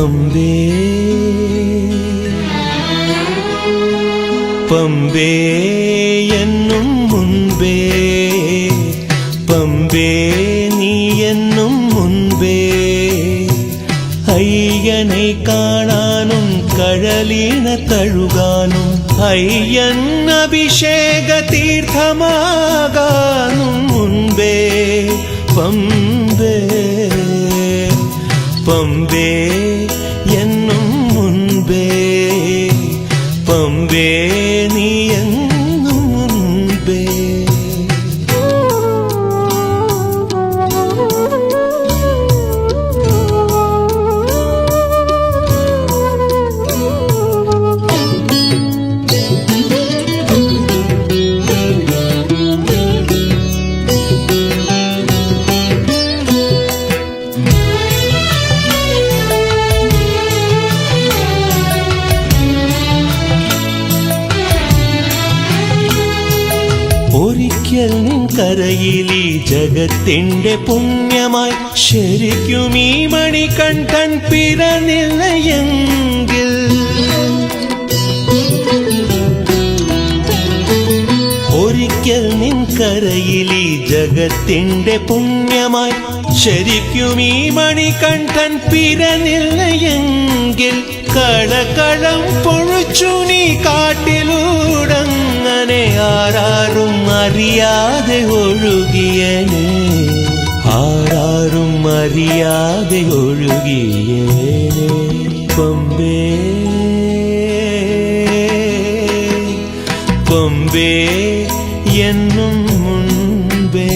പമ്പേ പമ്പേ എന്നും മുൻപേ പമ്പേ നീ എന്നും മുൻപേ അയ്യനെ കാണാനും കഴലീണ തഴുകാനും അയ്യൻ അഭിഷേക തീർത്ഥമാകാനും മുൻപേ പമ്പേ പമ്പേ എന്നും മുൻപേ പമ്പേ നീ എന്നും മുൻപേ ഒരിക്കൽ നിൻ കരയിൽ ഈ ജഗത്തിന്റെ പുണ്യമായി ശരിക്കും ഈ മണികണ്ഠൻ പിറന്നില്ലയെങ്കിൽ ഒരിക്കൽ നിൻ കരയിൽ ഈ ജഗത്തിന്റെ പുണ്യമായി ശരിക്കും ഈ മണികണ്ഠൻ പിറന്നില്ലയെങ്കിൽ കളകളം പൊഴിച്ചു നീ കാട്ടിലൂടങ്ങനെ ആരാരും അറിയാതെ ഒഴുകിയനെ ആരാരും അറിയാതെ ഒഴുകിയനെ പമ്പേ പമ്പേ എന്നും മുൻപേ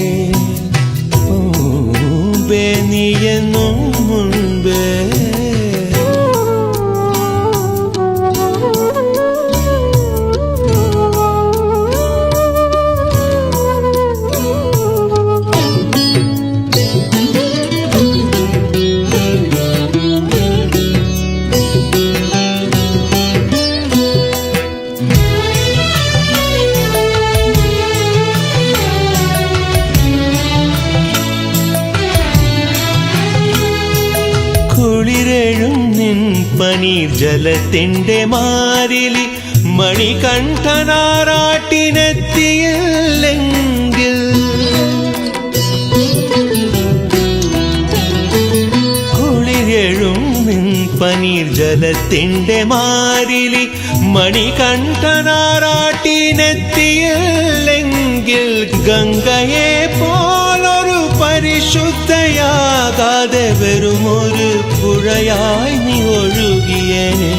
പമ്പേ നീ എന്നും മുൻപേ കുളിരേഴും നിൻ പനീർ ജലത്തിന്റെ മാരിലി മണികണ്ഠനാറാട്ടിനെത്തിയില്ലെങ്കിൽ കുളിരേഴും നിൻ പനീർ ജലത്തിന്റെ മാരിലി മണികണ്ഠനാറാട്ടിനെത്തിയില്ലെങ്കിൽ ഗംഗയെ പോലൊരു പരിശുദ്ധയാകാതെ വെറുമൊരു പുഴയായി നീ ഒഴുകിയേനെ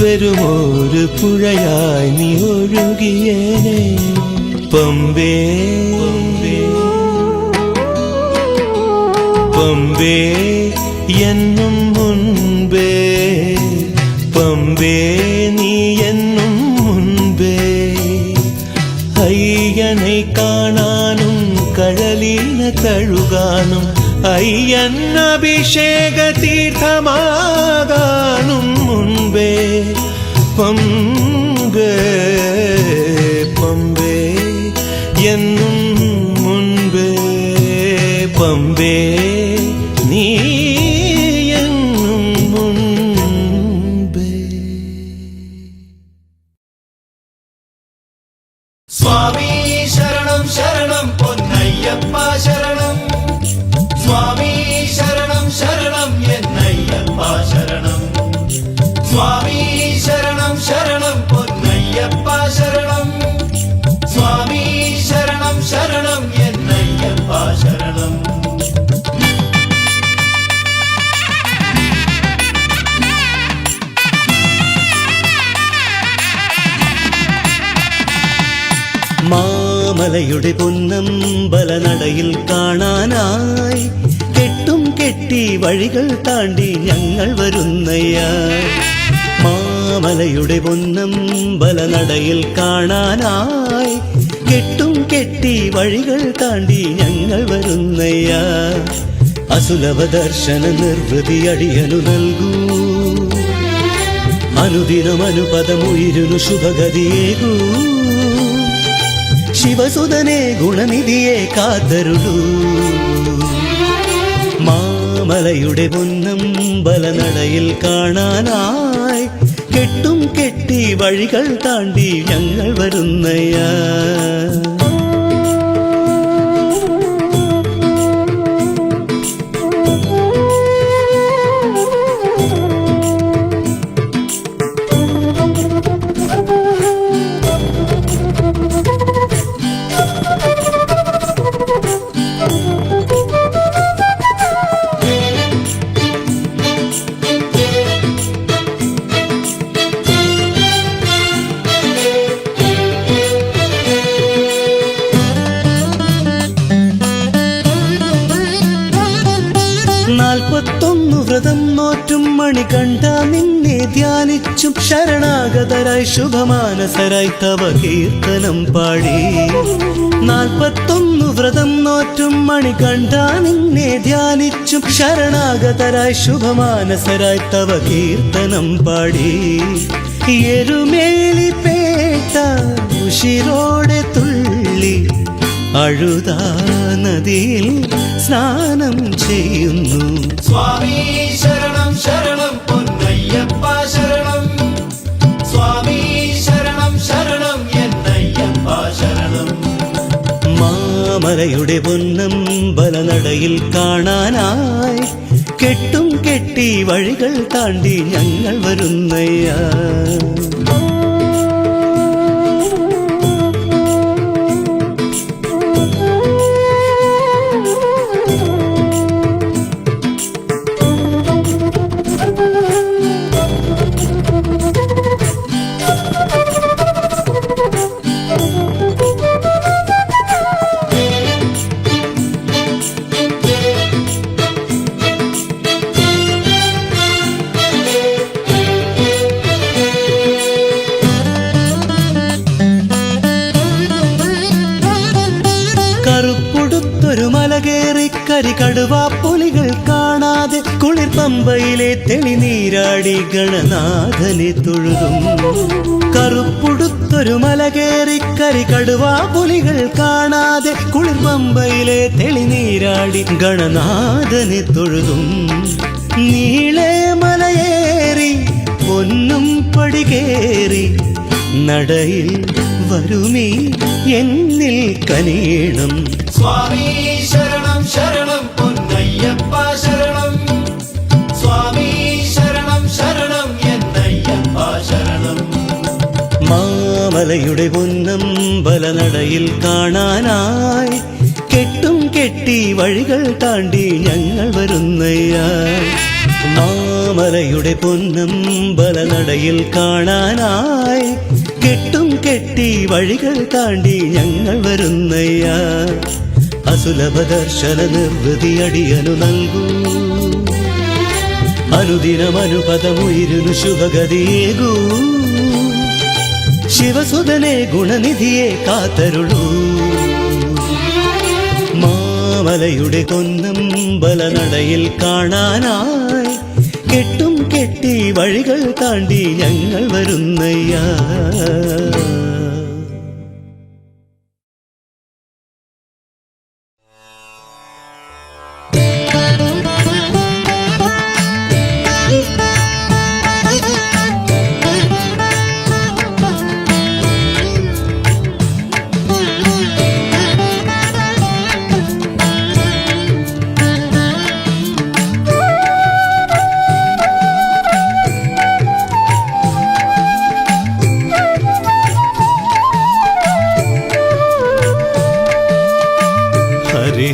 വെറുമൊരു പുഴയായി നീ ഒഴുകിയേനെ പമ്പേ പമ്പേ എന്നും മുൻപേ പമ്പേ നീ എന്നും മുൻപേ അയ്യനെ കാണാനും കഴലീന തഴുകാനും അയ്യൻ അഭിഷേക തീർത്ഥമാകാനും മുൻപേ പമ്പേ പമ്പേ എന്നും മുൻപേ പമ്പേ നീ എന്നും മുൻപേ സ്വാമി ശരണം ശരണം പൊന്നയ്യപ്പ ശരണം സ്വാമി ശരണം ശരണം എന്നയ്യപ്പ ശരണം സ്വാമി ശരണം ശരണം പൊന്നയ്യപ്പ ശരണം സ്വാമി ശരണം ശരണം എന്നയ്യപ്പ ശരണം മാമലയുടെ പൊന്നമ്പലനടയിൽ കാണാനായി കെട്ടും കെട്ടി വഴികൾ താണ്ടി ഞങ്ങൾ വരുന്നയ്യ മാമലയുടെ പൊന്നമ്പലനടയിൽ കാണാനായി കെട്ടും കെട്ടി വഴികൾ താണ്ടി ഞങ്ങൾ വരുന്നയ്യ അസുലഭ ദർശന നിർവൃതി അടിയനു നൽകൂ അനുദിനം അനുപദമുയരുന്നു ശുഭഗതിയേകൂ ശിവസുതനെ ഗുണനിധിയെ കാത്തരുളൂ മാമലയുടെ പൊന്നമ്പലനടയിൽ ബലനടയിൽ കാണാനായി കെട്ടും കെട്ടി വഴികൾ താണ്ടി ഞങ്ങൾ വരുന്നയ്യാ. വ്രതം നോറ്റും മണികണ്ഠ നിന്നെ ധ്യാനിച്ചും ശരണാഗതരായി ശുഭമാനസരായി തവ കീർത്തനം പാടി. 41 വ്രതം നോറ്റും മണികണ്ഠ നിന്നെ ധ്യാനിച്ചും ശരണാഗതരായി ശുഭമാനസരായി തവ കീർത്തനം പാടി. എരുമേലിപ്പേട്ട ഉശിരോടെ തുള്ളി അഴുതാ നദിയിൽ സ്നാനം ചെയ്യുന്നു. സ്വാമി ശരണം ശരണം പൊന്നയ്യപ്പ ശരണം. സ്വാമി ശരണം ശരണം എന്നയ്യപ്പ ശരണം. മാമലയുടെ പൊന്നം ബലനടയിൽ കാണാനായി കെട്ടും കെട്ടി വഴികൾ താണ്ടി ഞങ്ങൾ വരുന്നയ്യാ. കരികടുവാ പുലികൾ കാണാതെ കുളിർ പമ്പയിലെ തെളിനീരാടി ഗണനാഥനെ തൊഴുതും. കറുപ്പുടുത്തൊരു മല കയറി കരികടുവാ പുലികൾ കാണാതെ കുളിർ പമ്പയിലെ തെളിനീരാടി ഗണനാഥനെ തൊഴുതും. നീളെ മലയേറി പൊന്നും പടികേറി നടയിൽ വരുമീ എന്നിൽ കനിയണം. സ്വാമി ശരണം ശരണം പൊന്നയ്യപ്പ ശരണം. സ്വാമി ശരണം ശരണം എന്നയ്യപ്പ ശരണം. മാമലയുടെ പൊന്നം ബലനടയിൽ കാണാനായി കെട്ടും കെട്ടി വഴികൾ താണ്ടി ഞങ്ങൾ വരുന്നയ്യാ. മാമലയുടെ പൊന്നം ബലനടയിൽ കാണാനായി കെട്ടും കെട്ടി വഴികൾ താണ്ടി ഞങ്ങൾ വരുന്നയ്യാ. അസുലഭ ദർശന നിർവൃതി അടിയനു നൽകൂ. അനുദിനമനുപദമുയരുന്നു ശുഭഗതിയേകൂ. ശിവസുതനെ ഗുണനിധിയെ കാത്തരുളൂ. മാമലയുടെ കൊന്നം ബലനടയിൽ കാണാനായി കെട്ടും കെട്ടി വഴികൾ താണ്ടി ഞങ്ങൾ വരുന്നയ്യാ.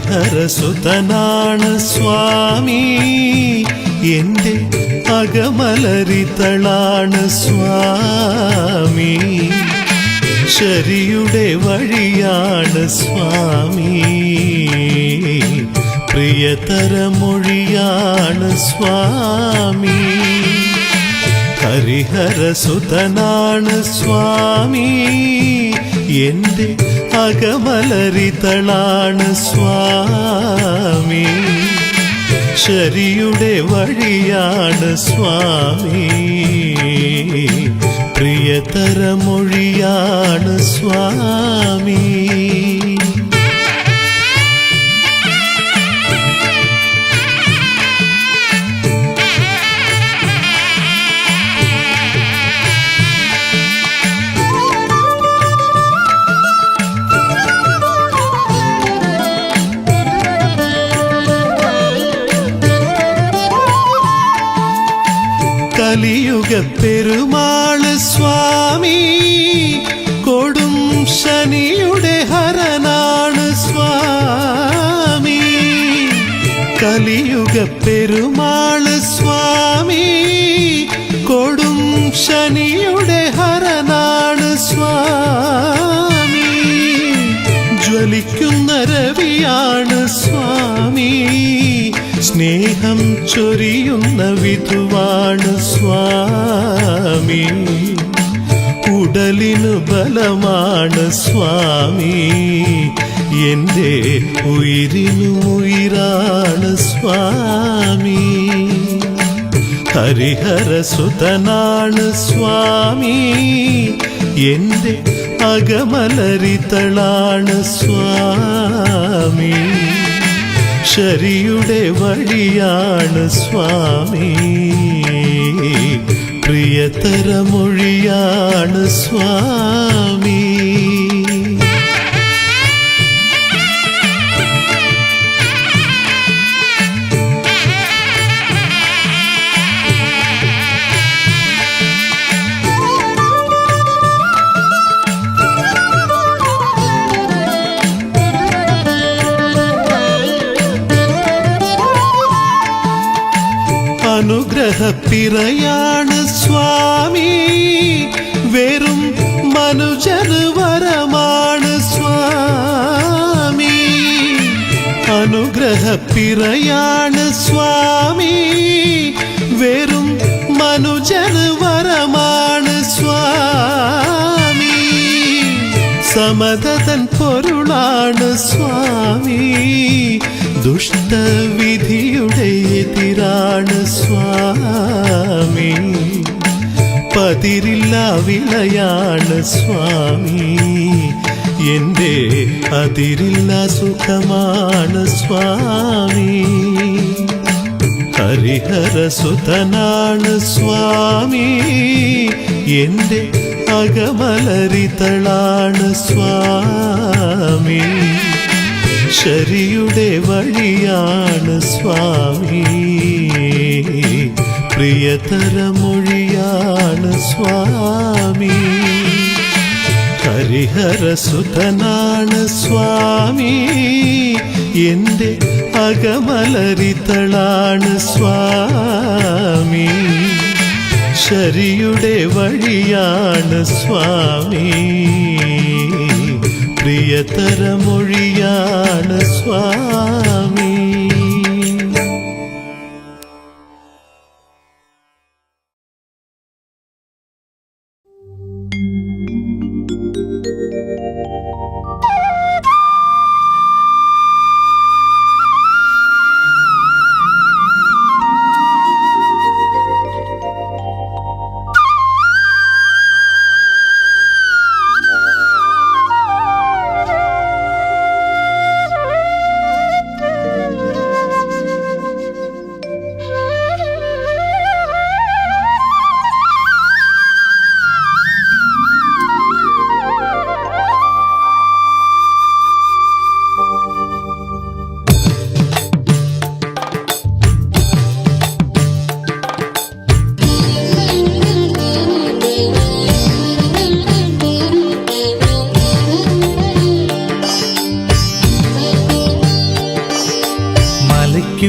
ഹരസുതനാണ് സ്വാമി എൻ്റെ അകമലരിതളാണ് സ്വാമി. ശരിയുടെ വഴിയാണ് സ്വാമി. പ്രിയതരമൊഴിയാണ് സ്വാമി. ഹരിഹരസുതനാണ് സ്വാമി എൻ്റെ അകമലരിതളാണ് സ്വാമി. ശരിയുടെ വഴിയാണ് സ്വാമി. പ്രിയതരമൊഴിയാണ് സ്വാമി. കലിയുഗ പെരുമാള് സ്വാമി കൊടും ശനിയുടെ ഹരനാണ് സ്വാമി. കലിയുഗ പെരുമാള് സ്വാമി കൊടും ശനിയുടെ ഹരനാണ് സ്വാമി. ജ്വലിക്കുന്ന രവിയാണ് സ്വാമി, സ്നേഹം ചൊരിയുന്ന വിധുവാണ് സ്വാമി. ഉടലിനു ബലമാണ് സ്വാമി, എൻ്റെ ഉയിരിനു ഉയിരാണ് സ്വാമി. ഹരിഹരസുതനാണ് സ്വാമി, എൻ്റെ അകമലരിതളാണ് സ്വാമി. ശരിയുടെ വഴിയാണ് സ്വാമി, പ്രിയതരമൊഴിയാണ് സ്വാമി. അനുഗ്രഹപ്പിറയാണ് സ്വാമി, വെറും മനുജന് വരമാണ് സ്വാമി. അനുഗ്രഹപ്പിറയാണ് സ്വാമി, വെറും മനുജന് വരമാണ് സ്വാമി. സമതതൻ പൊരുളാണ് സ്വാമി, ദുഷ്ടവിധിയുടെ എതിരാണ് സ്വാമി. പതിരില്ല വിളയാണ് സ്വാമി, എൻ്റെ അതിരില്ല സുഖമാണ് സ്വാമി. ഹരിഹരസുതനാണ് സ്വാമി, എൻ്റെ അകമലരിതളാണ് സ്വാമി. ശരിയുടെ വഴിയാണ് സ്വാമി, പ്രിയതരമൊഴിയാണ് സ്വാമി. ഹരിഹരസുതനാണ് സ്വാമി, എൻ്റെ അകമലരിതളാണ് സ്വാമി. ശരിയുടെ വഴിയാണ് സ്വാമി, പ്രിയതരമൊഴിയാണ് സ്വാമി.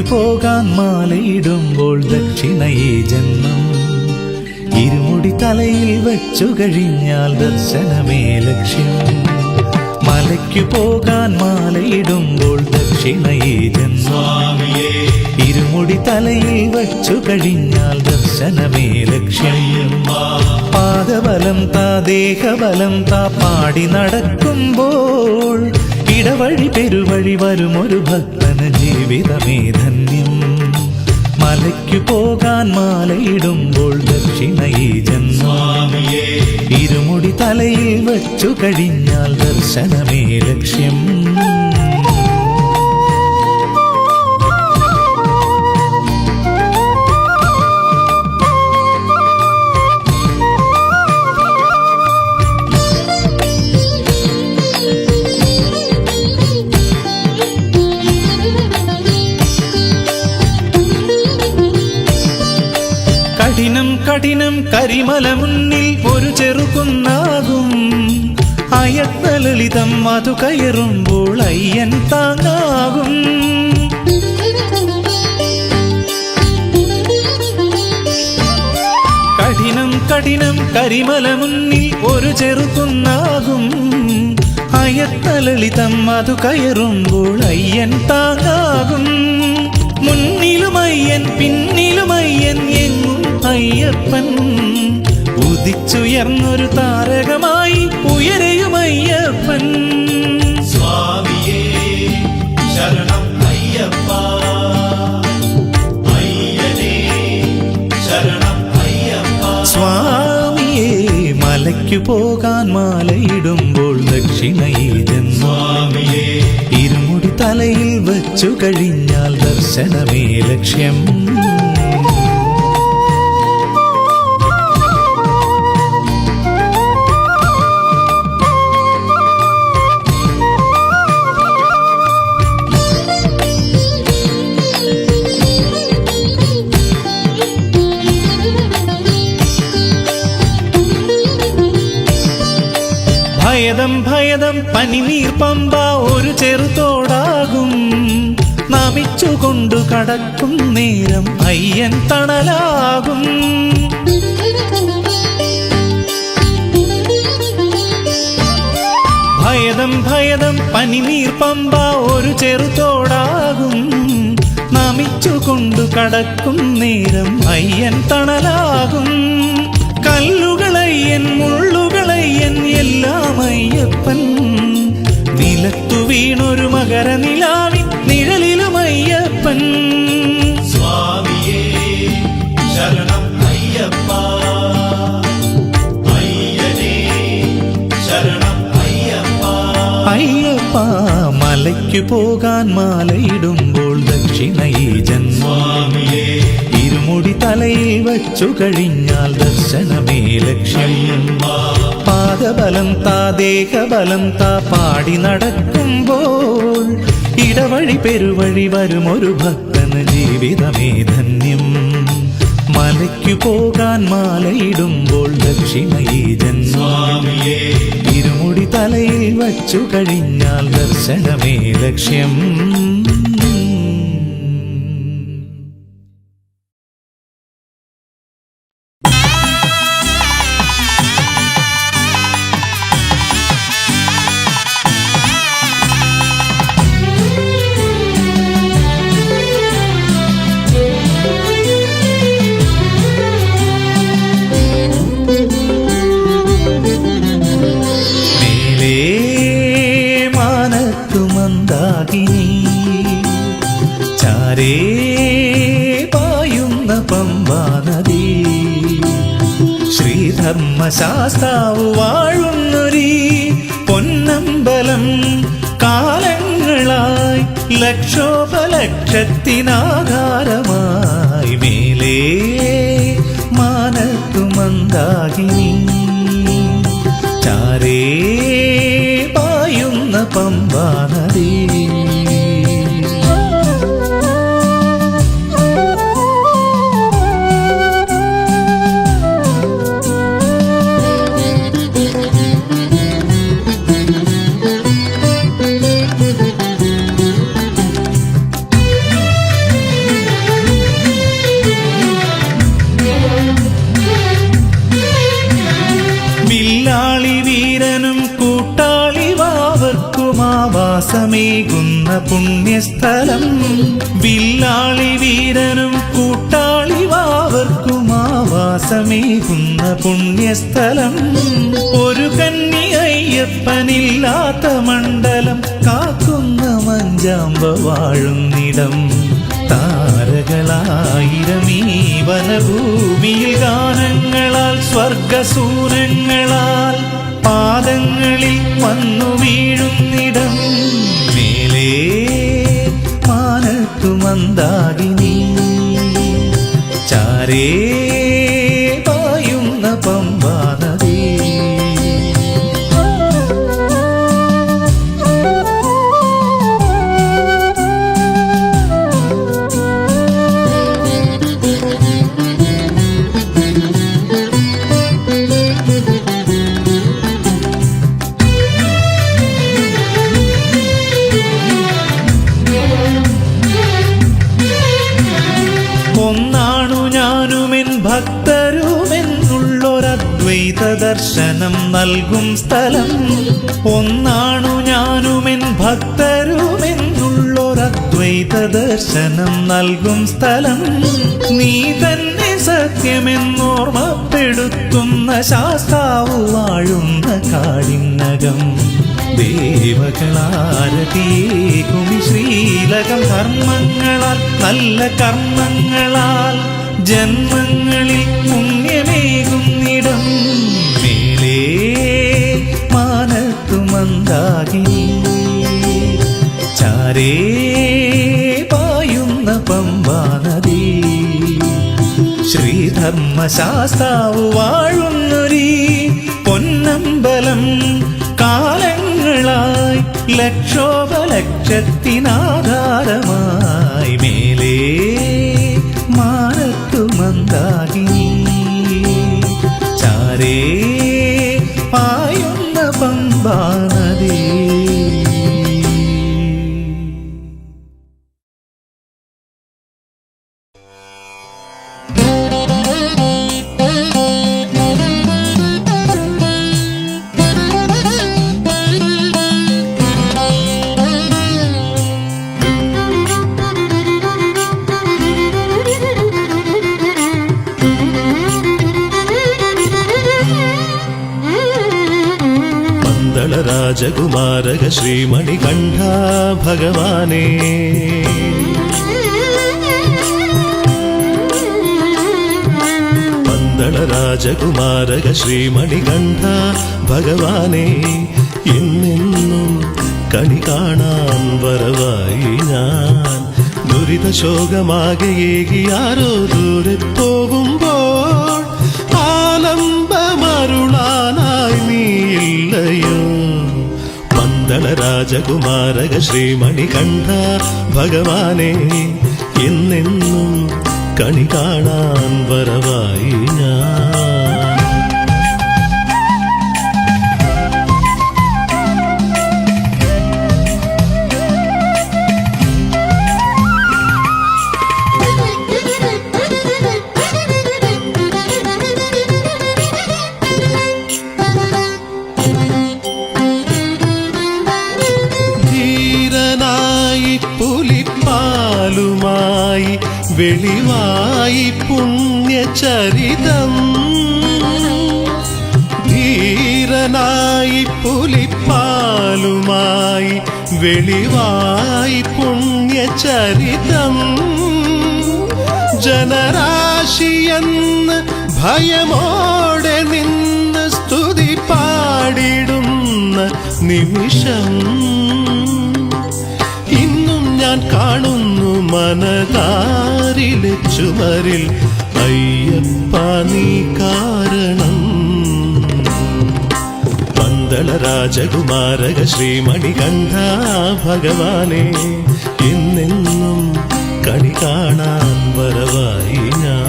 പോകാൻ മാലയിടുമ്പോൾ ദക്ഷിണയേ ജന്മം. ഇരുമുടി തലയിൽ വെച്ചു കഴിഞ്ഞാൽ ദർശനമേ ലക്ഷ്യം. മലയ്ക്കു പോകാൻ മാലയിടുമ്പോൾ ദക്ഷിണയേ ജന്മം. ഇരുമുടി തലയിൽ വെച്ചു കഴിഞ്ഞാൽ ദർശനമേ ലക്ഷ്യം. പാദബലം താ ദേഹബലം താ പാടി നടക്കുമ്പോൾ ഇടവഴി പെരുവഴി വരുമൊരു ഭക്തന് ജീവിതമേ ധന്യം. മലയ്ക്കു പോകാൻ മാലയിടുമ്പോൾ ദക്ഷിണയേ ജന്മം. ഇരുമുടി തലയിൽ വെച്ചു കഴിഞ്ഞാൽ ദർശനമേ ലക്ഷ്യം. കഠിനം കരിമല മുന്നിൽ ഒരു ചെറുകുന്നാകും. അയത്തലളിതം അതു കയറുമ്പോൾ അയ്യൻ താങ്ങാകും. കഠിനം കഠിനം കരിമല മുന്നിൽ ഒരു ചെറുകുന്നാകും. അയത്തലളിതം അതു കയറുമ്പോൾ അയ്യൻ താങ്ങാകും. മുന്നിലുമയ്യൻ പിന്നിലുമയ്യൻ എങ്ങും അയ്യപ്പൻ. ഉദിച്ചുയർന്നൊരു താരകമായി ഉയരെയുമയ്യപ്പൻ. സ്വാമിയേ ശരണം അയ്യപ്പ, അയ്യനേ ശരണം അയ്യപ്പ. സ്വാമിയേ മലയ്ക്കു പോകാൻ മാലയിടുമ്പോൾ ദക്ഷിണയേജൻ. സ്വാമിയേ ഇരുമുടി തലയിൽ വച്ചു കഴിഞ്ഞാൽ ദർശനമേ ലക്ഷ്യം. ഭയദം ഭയദം പനിനീർ പമ്പ ഒരു ചെറുതോടാകും. നമിച്ചുകൊണ്ടു കടക്കും നേരം അയ്യൻ തണലാകും. ഭയദം ഭയദം പനിനീർ പമ്പ ഒരു ചെറുതോടാകും. നമിച്ചുകൊണ്ടു കടക്കും നേരം അയ്യൻ തണലാകും. കല്ലുകളയ്യൻ മുള്ളുകളയ്യൻ എല്ലാം അയ്യപ്പൻ. നിലത്തു വീണൊരു മകര നിലാവിൻ നിഴലിലുമയ്യപ്പൻ. സ്വാമിയേ ശരണം അയ്യപ്പ, അയ്യനേ ശരണം അയ്യപ്പ. അയ്യപ്പ മലയ്ക്കു പോകാൻ മാലയിടുമ്പോൾ ദക്ഷിണയേജൻ. സ്വാമിയേ ഇരുമുടി തലയിൽ വച്ചു കഴിഞ്ഞാൽ ദർശനമേ ലക്ഷ്യം. പാദബലം താ ദേഹബലം താ പാടി നടക്കുമ്പോൾ ഇടവഴി പെരുവഴി വരുമൊരു ഭക്തന് ജീവിതമേ ധന്യം. മലയ്ക്കു പോകാൻ മാലയിടുമ്പോൾ ദക്ഷിണയേജൻ. സ്വാമിയേ ഇരുമുടി തലയിൽ വച്ചു കഴിഞ്ഞാൽ ദർശനമേ ലക്ഷ്യം. മന്ദാകിനി ചാരേ പായുന്ന പമ്പാനദി. ശ്രീധർമ്മശാസ്താവ് വാഴുന്നൊരീ പൊന്നമ്പലം കാലങ്ങളായി ലക്ഷോപലക്ഷത്തിനാധാരമായി മേലേ മാനത്തു മന്ദാകിനി ചാരേ പായുന്ന പമ്പാനദി. വില്ലാളി വീരനും കൂട്ടാളി വാവർക്കുമാവാസമേകുന്ന പുണ്യസ്ഥലം. വില്ലാളി വീരനും കൂട്ടാളി വാവർക്കുമാവാസമേകുന്ന പുണ്യസ്ഥലം. ഒരു കന്നി അയ്യപ്പനില്ലാത്ത മണ്ഡലം കാക്കുന്ന മഞ്ചാമ്പ വാഴുന്നിടം. താരകളായിരമീ വനഭൂമിയിൽ ഗാനങ്ങളാൽ സ്വർഗസൂരങ്ങളാൽ പാദങ്ങളിൽ വന്നു വീഴുന്നിടം. മേലേ മാനത്തു മന്ദാകിനി ചാരേ പായുന്ന പമ്പാനദി. ദൈവദർശനം നൽകും സ്ഥലം. ഒന്നാണു ഞാനുമെൻ ഭക്തരുമെന്നുള്ളൊരദ്വൈത ദർശനം നൽകും സ്ഥലം. നീ തന്നെ സത്യമെന്നോർമ്മപ്പെടുത്തുന്ന ശാസ്താവ് വാഴുന്ന കാടിനകം. ദേവകളാരതിയേകുമി ശ്രീലകം. കർമ്മങ്ങളാൽ നല്ല കർമ്മങ്ങളാൽ ജന്മങ്ങളിൽ പുണ്യമേകുന്നിടം. മേലേ മാനത്തു മന്ദാകിനി, ചാരേ പായുന്ന പമ്പാനദി. ശ്രീധർമ്മശാസ്താവ് വാഴുന്നൊരീ പൊന്നമ്പലം. കാലങ്ങളായി ലക്ഷോപലക്ഷത്തിനാധാരമായി മേലേ മാനത്തു മന്ദാകിനി, ചാരേ പായുന്ന പമ്പാനദി. രാജകുമാരക ശ്രീമണികണ്ഠ ഭഗവാനേ, പന്തള രാജകുമാരക ശ്രീമണികണ്ഠ ഭഗവാനേ, എന്നെന്നും കണി കാണാൻ വരവായി ഞാൻ. ദുരിത ശോകമാകെയേകിയാരോ ദൂരെ പോകുമ്പോൾ ആലംബമരുളാനായി നീയില്ലയോ. പന്തള രാജകുമാരക ശ്രീമണികണ്ഠ ഭഗവാനേ, എന്നെന്നും കണി കാണാൻ വരവായി ഞാൻ. പുലിപ്പാലുമായി വെളിവായി പുണ്യചരിതം. ധീരനായി പുലിപ്പാലുമായി വെളിവായി പുണ്യചരിതം. ജനരാശിയെന്ന് ഭയമോടെ നിന്ന് സ്തുതി പാടിടുന്ന നിമിഷം ഞാൻ കാണുന്നു മനതാരിലെ ചുമരിൽ. അയ്യപ്പ നീ കാരണം. പന്തള രാജകുമാരക ശ്രീമണികണ്ഠ ഭഗവാനേ, എന്നെന്നും കണി കാണാൻ വരവായി ഞാൻ.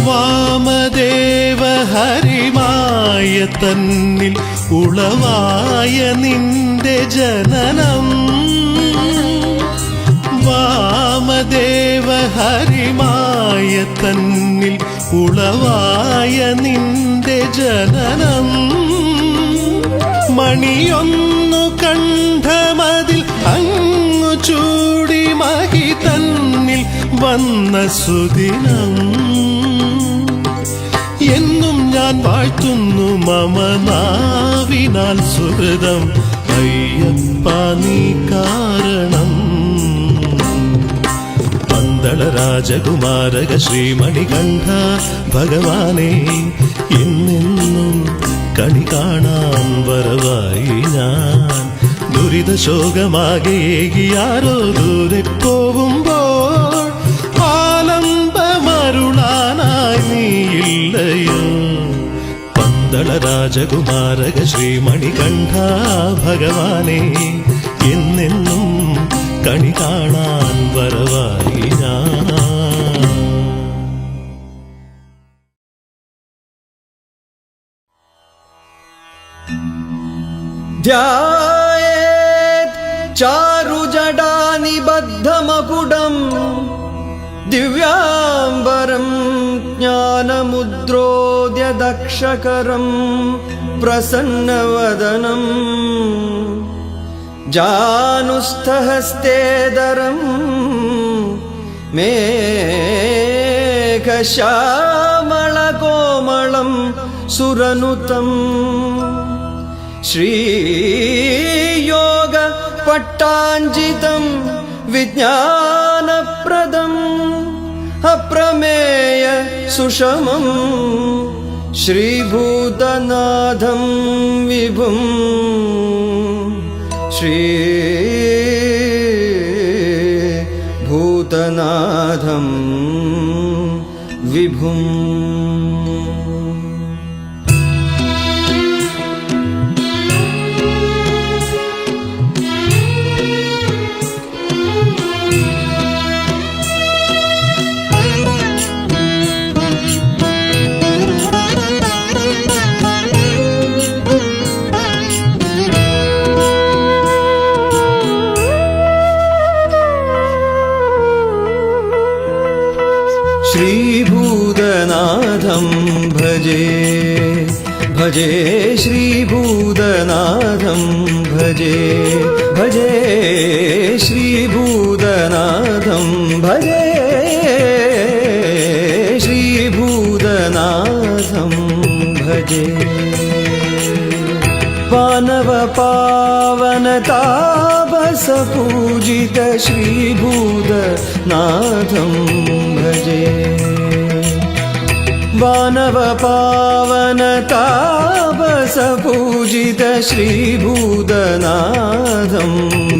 വാമദേവ ഹരിമായ തന്നിൽ ഉളവായ നിന്റെ ജനനം. വാമദേവ ഹരിമായ തന്നിൽ ഉളവായ നിന്റെ ജനനം. മണിയൊന്നു കണ്ഠമതിൽ അങ്ങു ചൂടി മഹി തന്നിൽ വന്ന സുദിനം. എന്നും ഞാൻ വാഴ്ത്തുന്നു മമ നാവിനാൽ സുഹൃതം. അയ്യപ്പ നീ കാരണം. പന്തള രാജകുമാരക ശ്രീമണികണ്ഠ ഭഗവാനേ, എന്നെന്നും കണി കാണാൻ വരവായി ഞാൻ. ദുരിത ശോകമാകെയേകിയാരോ ദൂരെ പോകുമ്പോൾ ആലംബമരുളാനായി നീയില്ലയോ. പന്തള രാജകുമാരക ശ്രീമണികണ്ഠ ഭഗവാനേ, എന്നെന്നും കണി കാണാൻ വരവായി ഞാൻ. ध्यायेत् चारुजटानिबद्धमकुटम् दिव्याम्बरं ज्ञानमुद्रोद्यदक्षकरं प्रसन्नवदनम् जानुस्थहस्तेदरं मेघश्यामलकोमलं सुरनुतं श्रीयोगपट्टाञ्जितं विज्ञानप्रदम् अप्रमेय सुषमं श्रीभूतनाथं विभुं श्रीभूतनाथं विभुम् श्रीभूतनाथं भजे भजे श्रीभूतनाथं भजे भजे श्रीभूतनाथं भजे श्रीभूतनाथं भजे पानव पावन तापस पूजित श्रीभूतनाथं भजे वानव पावन तापस पूजित श्रीभूतनाथं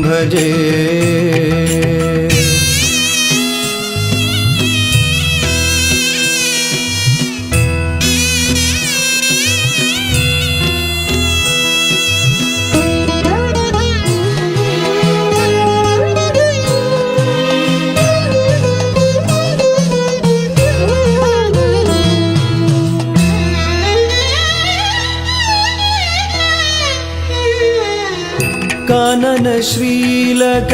भजे कानन श्रीलकवासं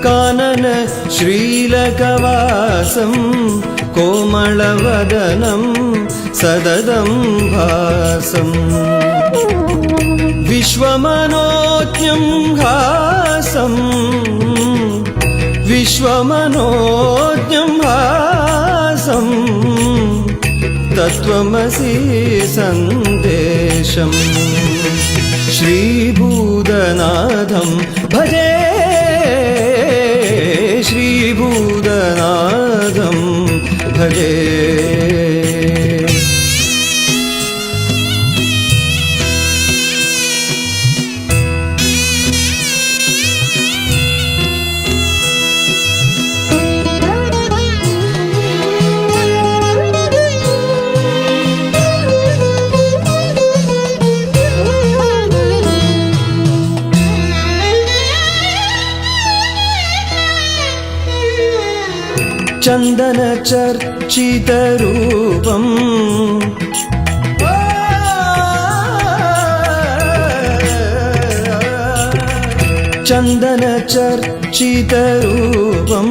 कानन श्रीलकवासं कोमलवदनं सददं भासं विश्वमनोज्ञं हासं विश्वमनोज्ञं हासं तत्त्वमसि सन्देशं श्रीभूतनाथं भजे श्रीभूतनाथं भजे चंदन चर्चित रूपम चंदन चर्चित रूपम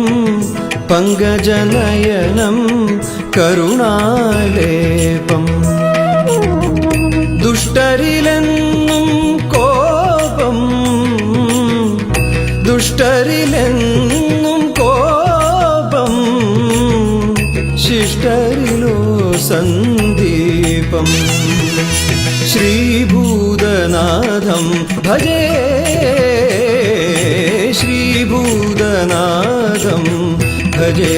पंकजनयनम करुणालेपम दुष्टरिलेन्नुम कोपम दुष्टरिलेन्नुम कोपम शिष्टरिलो सन्दीपम श्रीभूतनाथं भजे श्रीभूतनाथं भजे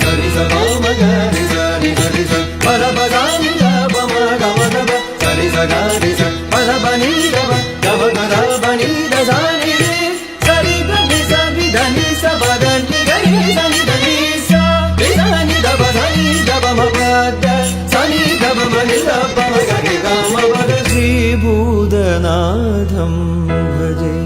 सरि सगमगरि सरि सरि स परपदानि गमगमगम सरि सगरि स परपनि गम गमगमनि दसानि सरि धनि सरि धनि स बदनि गरि सनि धनि स विधनि दबधनि दबमपद सनि दबमनि दबमगरि गमवद श्रीभूतनाथं भजे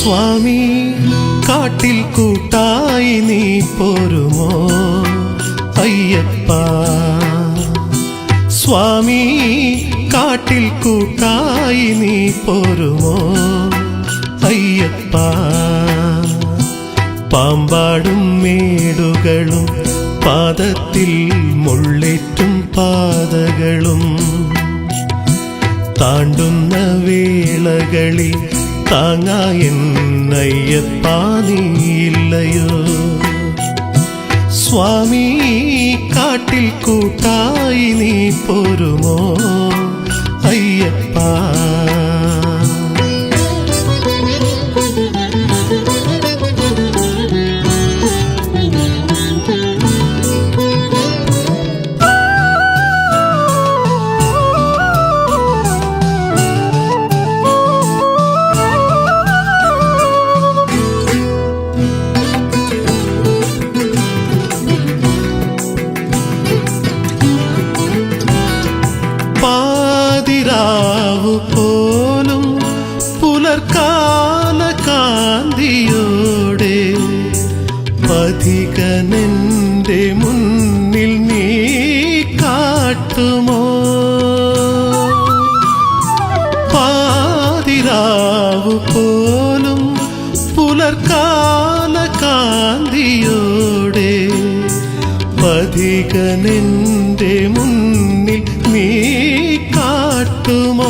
സ്വാമി കാട്ടിൽ കൂട്ടായി നീ പോരുമോ അയ്യപ്പ സ്വാമി കാട്ടിൽ കൂട്ടായി നീ പോരുമോ അയ്യപ്പ പാമ്പാടും മേടുകളും പാദത്തിൽ മുള്ളേറ്റും പാതകളും താണ്ടുന്ന വേളകളിൽ താങ്ങായെന്നയ്യപ്പ നീയില്ലയോ സ്വാമി കാട്ടിൽ കൂട്ടായി നീ പോരുമോ അയ്യപ്പ പാതിരാവു പോലും പുലർക്കാല കാന്തിയോടെ പഥികനെന്റെ മുന്നിൽ നീ കാട്ടുമോ പാതിരാവു പോലും പുലർക്കാല കാന്തിയോടെ പഥികനെന്റെ മുന്നിൽ നീ കാട്ടുമോ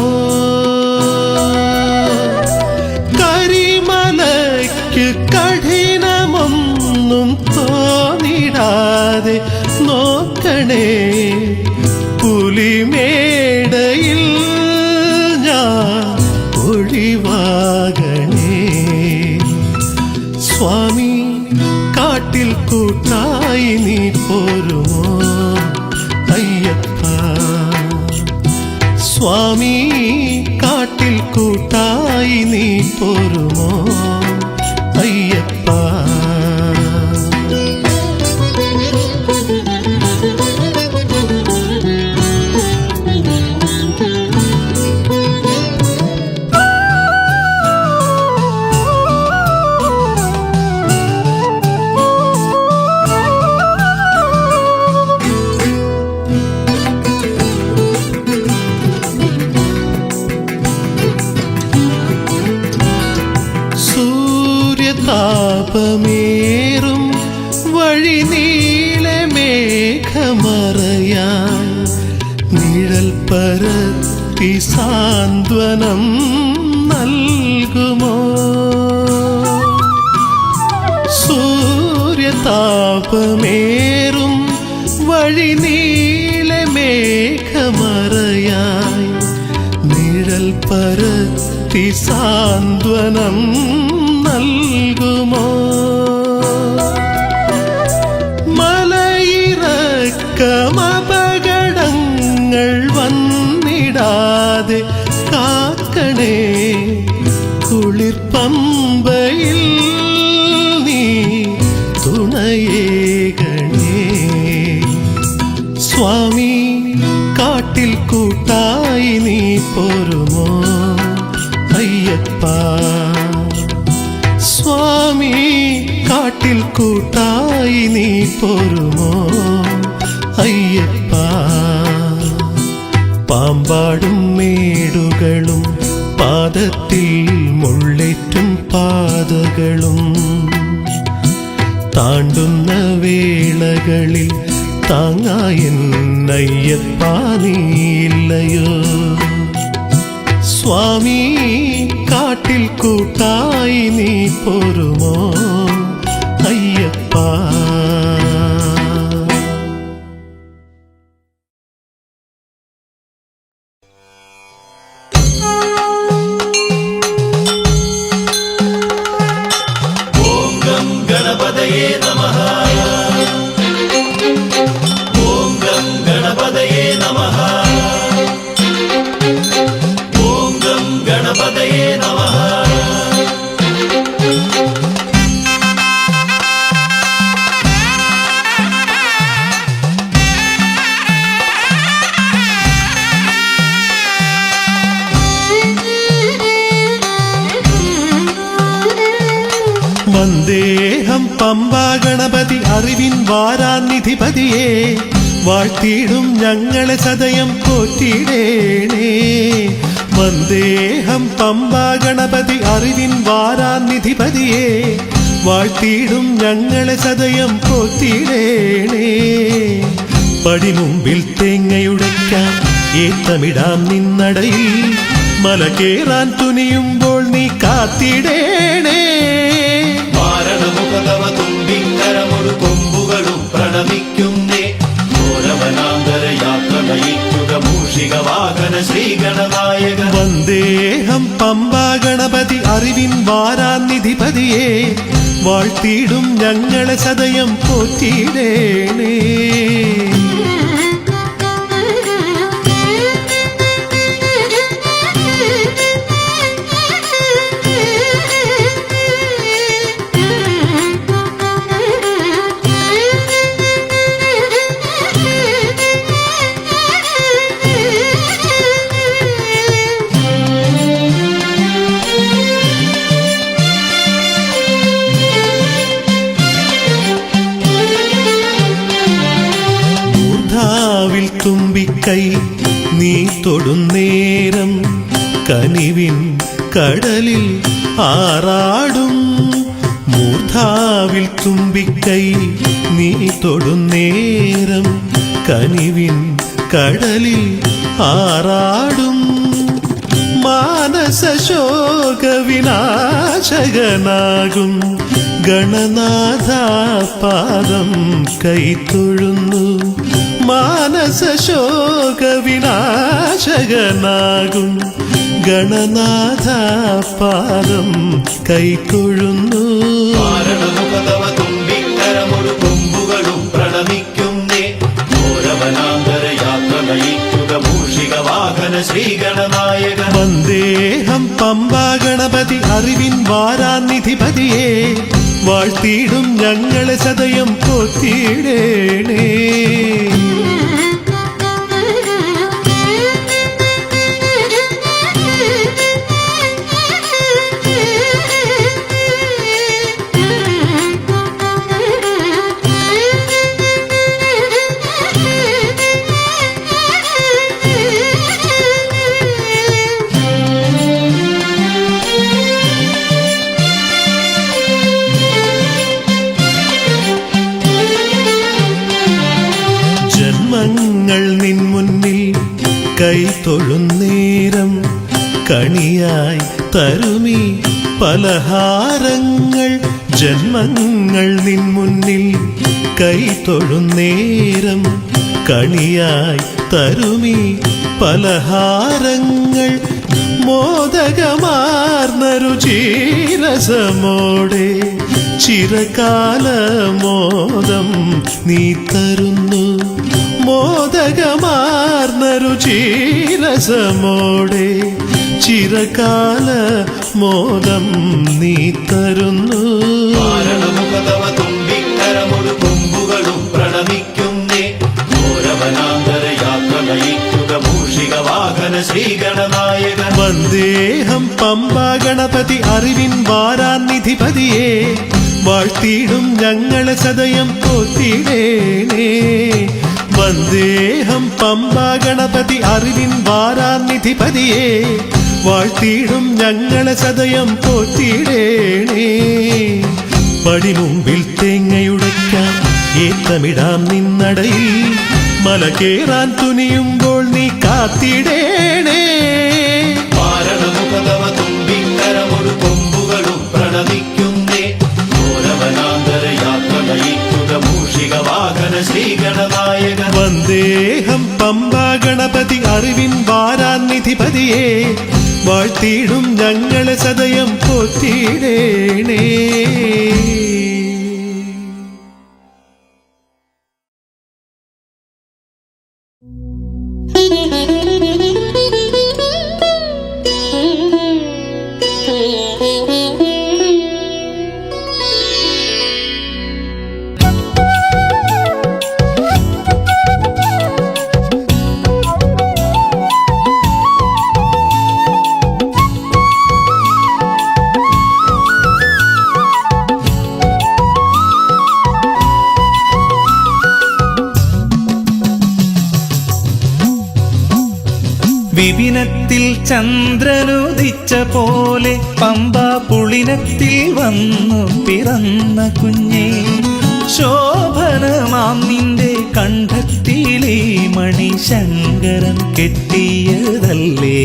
കരിമലയ്ക്ക് കഠിനമൊന്നും തോന്നിടാതെ നോക്കണേ പുലിമേടയിൽ ഞാൻ ഒഴിവാകണേ സ്വാമി കാട്ടിൽ കൂട്ടായി നീ പോരുമോ അയ്യപ്പ സ്വാമി കാട്ടിൽ കൂട്ടായി നീ പോരുമോ അയ്യപ്പ താപമേറും വഴി നീളെ മേഘമറയാൻ നിഴൽ പരത്തി സാന്ത്വനം നൽകുമോ സൂര്യതാപമേറും വഴി നീളെ മേഘമറയാൻ നിഴൽ പരത്തി സാന്ത്വനം നൽകുമോ മലയിറക്കമപകടങ്ങൾ വന്നിടാതെ കാക്കണേ കുളിർപ്പമ്പയിൽ നീ തുണയേകണേ സ്വാമി കാട്ടിൽ കൂട്ടായി നീ പോരുമോ അയ്യപ്പ സ്വാമി കാട്ടിൽ കൂട്ടായി നീ പോരുമോ അയ്യപ്പ പാമ്പാടും മേടുകളും പാദത്തിൽ മുള്ളേറ്റും പാതകളും താണ്ടുന്ന വേളകളിൽ താങ്ങായെന്നയ്യപ്പ നീയില്ലയോ സ്വാമി കാട്ടിൽ കൂട്ടായി നീ പോരുമോ അയ്യപ്പ ഓം ഗം ഗണപതയേ നമഃ ഓം ഗം ഗണപതയേ നമഃ ഓം ഗം ഗണപതയേ നമഃ വന്ദേഹം പമ്പാ ഗണപതി അറിവിൻ വാരാനിധിപതിയെ വാഴ്ത്തിയിടും ഞങ്ങളെ സദയം പോറ്റിയിടേണേ. വന്ദേഹം പമ്പാ ഗണപതി അറിവിൻ വാരാനിധിപതിയെ വാഴ്ത്തിയിടും ഞങ്ങളെ സദയം പോറ്റിയിടേണേ. പടിമുമ്പിൽ തേങ്ങയുടയ്ക്കാം ഏത്തമിടാം നിന്നടയിൽ മല കേറാൻ തുനിയുമ്പോൾ നീ കാത്തിടേണേ. മാരണമുഖതവ തുമ്പിക്കരമൊരു കൊമ്പുകളും പ്രണമിക്കുന്നേ. ഘോരവനാന്തര യാത്ര നയിക്കുക മൂഷിക വാഹന ശ്രീഗണനായക. വന്ദേഹം പമ്പാ ഗണപതി അറിവിൻ വാരാനിധിപതിയെ വാഴ്ത്തിയിടും ഞങ്ങളെ സദയം പോറ്റിയിടേണേ. തുമ്പിക്കൈ നീ തൊടുന്നേരം കനിവിൻ കടലിൽ ആറാടും. മൂർധാവിൽ തുമ്പിക്കൈ നീ തൊടുന്നേരം കനിവിൻ കടലിൽ ആറാടും. മാനസ ശോക വിനാശകനാകും ഗണനാഥ പാദം കൈത്തൊഴുന്നു. മാനസ ശോക വിനാശകനാകും ഗണനാഥ പാദം കൈത്തൊഴുന്നു. മാരണമുഖതവ തുമ്പിക്കരമൊരു കൊമ്പുകളും പ്രണമിക്കുന്നേ. ഘോരവനാന്തര യാത്ര നയിക്കുക മൂഷിക വാഹന ശ്രീഗണനായക. വന്ദേഹം പമ്പാ ഗണപതി അറിവിൻ വാരാനിധിപതിയെ വാഴ്ത്തിയിടും ഞങ്ങളെ സദയം പോറ്റിയിടേണേ. ജന്മങ്ങൾ നിൻ മുന്നിൽ കൈ തൊഴുന്നേരം കണിയായി തരുമി പലഹാരങ്ങൾ. ജന്മങ്ങൾ നിൻ മുന്നിൽ കൈ തൊഴുന്നേരം കണിയായി തരുമി പലഹാരങ്ങൾ. മോദകമാർന്ന രുചിരസമോടെ ചിരകാലമോദം നീ തരുന്നു. മോദകമാർന്ന രുചിരസമോടെ ചിരകാലമോദം നീ തരുന്നു. മാരണമുഖതവ തുമ്പിക്കരമൊരു കൊമ്പുകളും പ്രണമിക്കുന്നേ. ഘോരവനാന്തര യാത്ര നയിക്കുക മൂഷിക വാഹന ശ്രീഗണനായക. വന്ദേഹം പമ്പാ ഗണപതി അറിവിൻ വാരാനിധിപതിയെ വാഴ്ത്തിയിടും ഞങ്ങളെ സദയം പോറ്റിയിടേണേ. വന്ദേഹം പമ്പാ ഗണപതി അറിവിൻ വാരാനിധിപതിയെ വാഴ്ത്തിയിടും ഞങ്ങളെ സദയം പോറ്റിയിടേണേ. പടിമുമ്പിൽ തേങ്ങയുടയ്ക്കാം ഏത്തമിടാം നിന്നടയിൽ മല കേറാൻ തുനിയുമ്പോൾ നീ കാത്തിടേണേ. മാരണമുഖതവ തുമ്പിക്കരമൊരു കൊമ്പുകളും പ്രണമിക്കുന്നേ. ഘോരവനാന്തര യാത്ര നയിക്കുക മൂഷിക വാഹന ശ്രീഗണനായക. വന്ദേഹം പമ്പാ ഗണപതി അറിവിൻ വാരാനിധിപതിയെ വാഴ്ത്തിയിടും ഞങ്ങളെ സദയം പോറ്റിയിടേണേ. വിപിനത്തിൽ ചന്ദ്രനുദിച്ച പോലെ പമ്പ പുളിനത്തിൽ വന്നു പിറന്ന കുഞ്ഞേ, ശോഭനമാം നിന്റെ കണ്ഠത്തിലെ മണി ശങ്കരൻ കെട്ടിയതല്ലേ,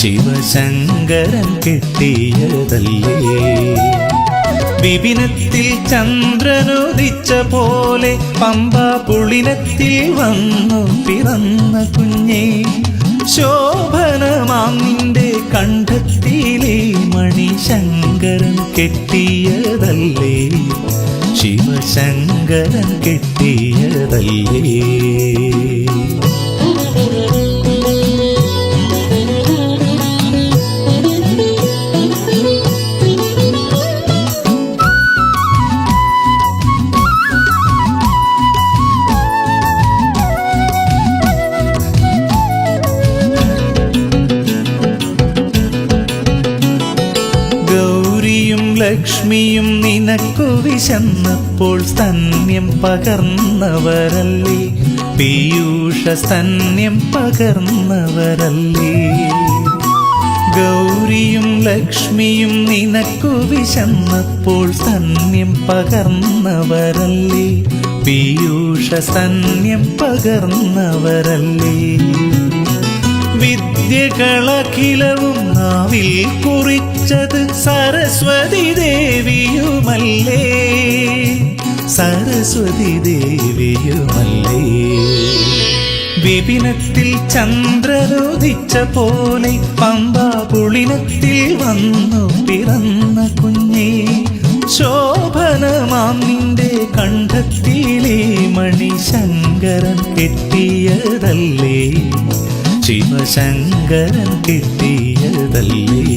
ശിവശങ്കരൻ കെട്ടിയതല്ലേ. വിപിനത്തിൽ ചന്ദ്രനുദിച്ച പോലെ പമ്പ പുളിനത്തിൽ വന്നു പിറന്ന കുഞ്ഞേ, ശോഭനമാം നിന്റെ കണ്ഠത്തിലെ മണി ശങ്കരൻ കെട്ടിയതല്ലേ, ശിവശങ്കരൻ കെട്ടിയതല്ലേ. ഗൗരിയും ലക്ഷ്മിയും നിനക്കു വിശന്നപ്പോൾ സ്തന്യം പകർന്നവരല്ലേ, പീയൂഷ സ്തന്യം പകർന്നവരല്ലേ. ഗൗരിയും ലക്ഷ്മിയും നിനക്കു വിശന്നപ്പോൾ സ്തന്യം പകർന്നവരല്ലേ, പീയൂഷ സ്തന്യം പകർന്നവരല്ലേ. വിദ്യകളഖിലവും നാവിൽ കുറിച്ചത് സരസ്വതി ദേവിയുമല്ലേ, സരസ്വതി ദേവിയുമല്ലേ. വിപിനത്തിൽ ചന്ദ്രനുദിച്ച പോലെ പമ്പ പുളിനത്തിൽ വന്നു പിറന്ന കുഞ്ഞേ, ശോഭനമാം നിന്റെ കണ്ഠത്തിലെ മണി ശങ്കരൻ കെട്ടിയതല്ലേ, ശിവശങ്കരൻ കെട്ടിയതല്ലേ.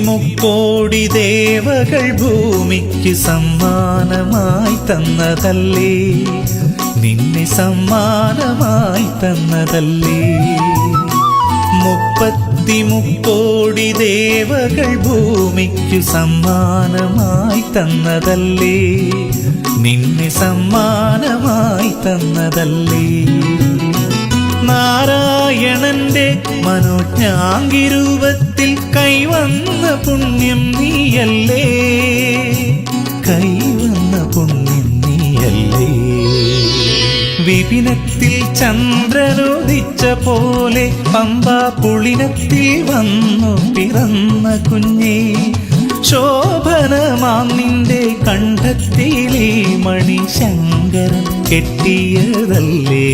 മുക്കോടി ദേവകൾ ഭൂമിക്ക് സമ്മാനമായി തന്നതല്ലേ, നിന്നെ സമ്മാനമായി തന്നതല്ലേ. 33 ദേവകൾ ഭൂമിക്ക് സമ്മാനമായി തന്നതല്ലേ, നിന്നെ സമ്മാനമായി തന്നതല്ലേ. നാരായണന്റെ മനോജ്ഞാങ്കിരൂപത്തിൽ കൈവന്ന പുണ്യം നീയല്ലേ, കൈവന്ന പുണ്യം നീയല്ലേ. വിപിനത്തിൽ ചന്ദ്രനുദിച്ച പോലെ പമ്പ പുളിനത്തിൽ വന്നു പിറന്ന കുഞ്ഞേ, ശോഭനമാം നിന്റെ കണ്ഠത്തിലെ മണി ശങ്കരൻ കെട്ടിയതല്ലേ,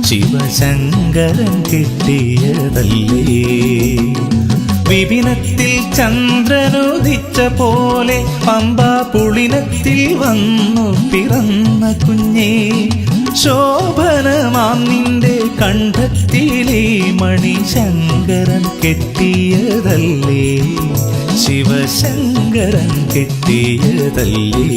ശിവശങ്കരൻ കെട്ടിയതല്ലേ. വിപിനത്തിൽ ചന്ദ്രനുദിച്ച പോലെ പമ്പ പുളിനത്തിൽ വന്നു പിറന്ന കുഞ്ഞേ, ശോഭനമാം നിന്റെ കണ്ഠത്തിലെ മണി ശങ്കരൻ കെട്ടിയതല്ലേ, ശിവശങ്കരൻ കെട്ടിയതല്ലേ.